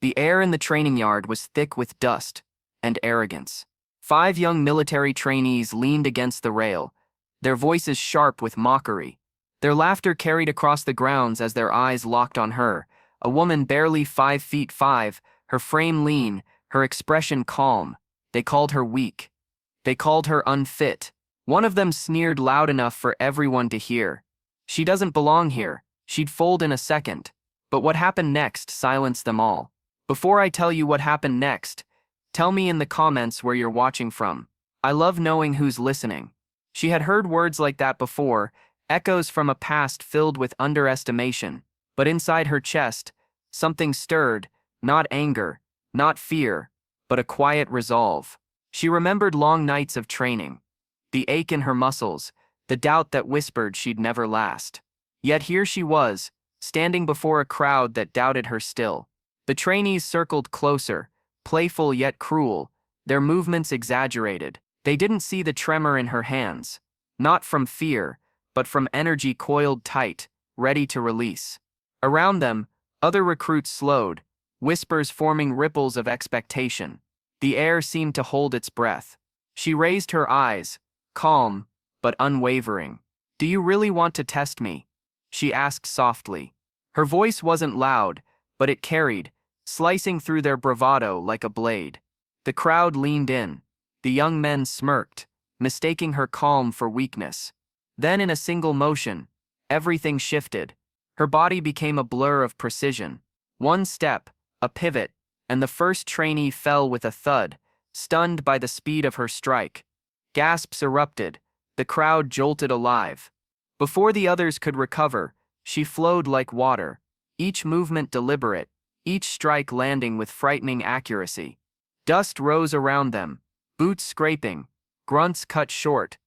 The air in the training yard was thick with dust and arrogance. 5 young military trainees leaned against the rail, their voices sharp with mockery. Their laughter carried across the grounds as their eyes locked on her, a woman barely 5'5", her frame lean, her expression calm. They called her weak. They called her unfit. One of them sneered loud enough for everyone to hear. She doesn't belong here. She'd fold in a second. But what happened next silenced them all. Before I tell you what happened next, tell me in the comments where you're watching from. I love knowing who's listening. She had heard words like that before, echoes from a past filled with underestimation. But inside her chest, something stirred, not anger, not fear, but a quiet resolve. She remembered long nights of training, the ache in her muscles, the doubt that whispered she'd never last. Yet here she was, standing before a crowd that doubted her still. The trainees circled closer, playful yet cruel, their movements exaggerated. They didn't see the tremor in her hands, not from fear, but from energy coiled tight, ready to release. Around them, other recruits slowed, whispers forming ripples of expectation. The air seemed to hold its breath. She raised her eyes, calm, but unwavering. "Do you really want to test me?" she asked softly. Her voice wasn't loud, but it carried, slicing through their bravado like a blade. The crowd leaned in. The young men smirked, mistaking her calm for weakness. Then in a single motion, everything shifted. Her body became a blur of precision. One step, a pivot, and the first trainee fell with a thud, stunned by the speed of her strike. Gasps erupted. The crowd jolted alive. Before the others could recover, she flowed like water, each movement deliberate, each strike landing with frightening accuracy. Dust rose around them, boots scraping, grunts cut short.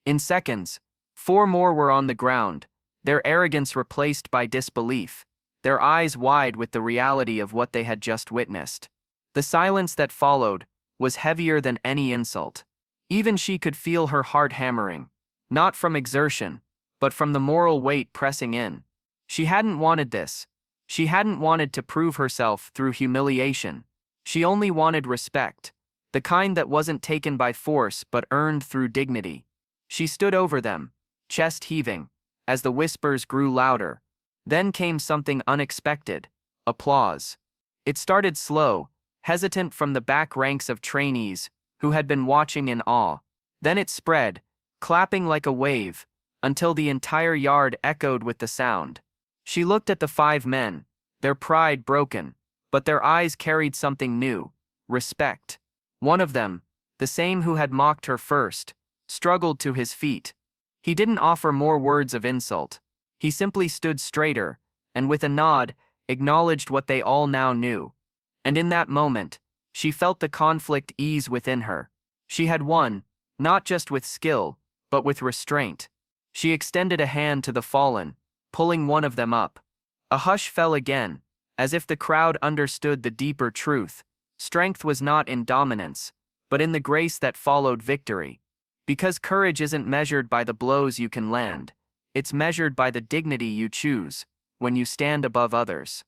In seconds, 4 more were on the ground, their arrogance replaced by disbelief, their eyes wide with the reality of what they had just witnessed. The silence that followed was heavier than any insult. Even she could feel her heart hammering, not from exertion, but from the moral weight pressing in. She hadn't wanted this. She hadn't wanted to prove herself through humiliation. She only wanted respect, the kind that wasn't taken by force but earned through dignity. She stood over them, chest heaving, as the whispers grew louder. Then came something unexpected: applause. It started slow, hesitant from the back ranks of trainees who had been watching in awe. Then it spread, clapping like a wave, until the entire yard echoed with the sound. She looked at the 5 men, their pride broken, but their eyes carried something new: respect. One of them, the same who had mocked her first, struggled to his feet. He didn't offer more words of insult. He simply stood straighter, and with a nod, acknowledged what they all now knew. And in that moment, she felt the conflict ease within her. She had won, not just with skill, but with restraint. She extended a hand to the fallen, pulling one of them up. A hush fell again, as if the crowd understood the deeper truth. Strength was not in dominance, but in the grace that followed victory. Because courage isn't measured by the blows you can land, it's measured by the dignity you choose when you stand above others.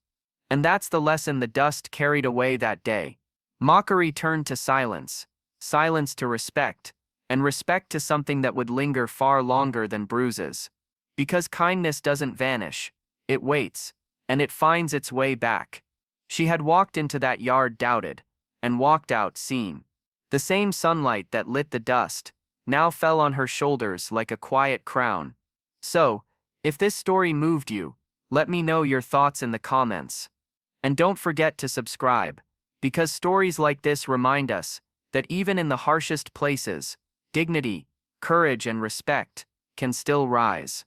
And that's the lesson the dust carried away that day. Mockery turned to silence, silence to respect, and respect to something that would linger far longer than bruises. Because kindness doesn't vanish, it waits, and it finds its way back. She had walked into that yard doubted, and walked out seen. The same sunlight that lit the dust now fell on her shoulders like a quiet crown. So, if this story moved you, let me know your thoughts in the comments. And don't forget to subscribe, because stories like this remind us that even in the harshest places, dignity, courage, and respect can still rise.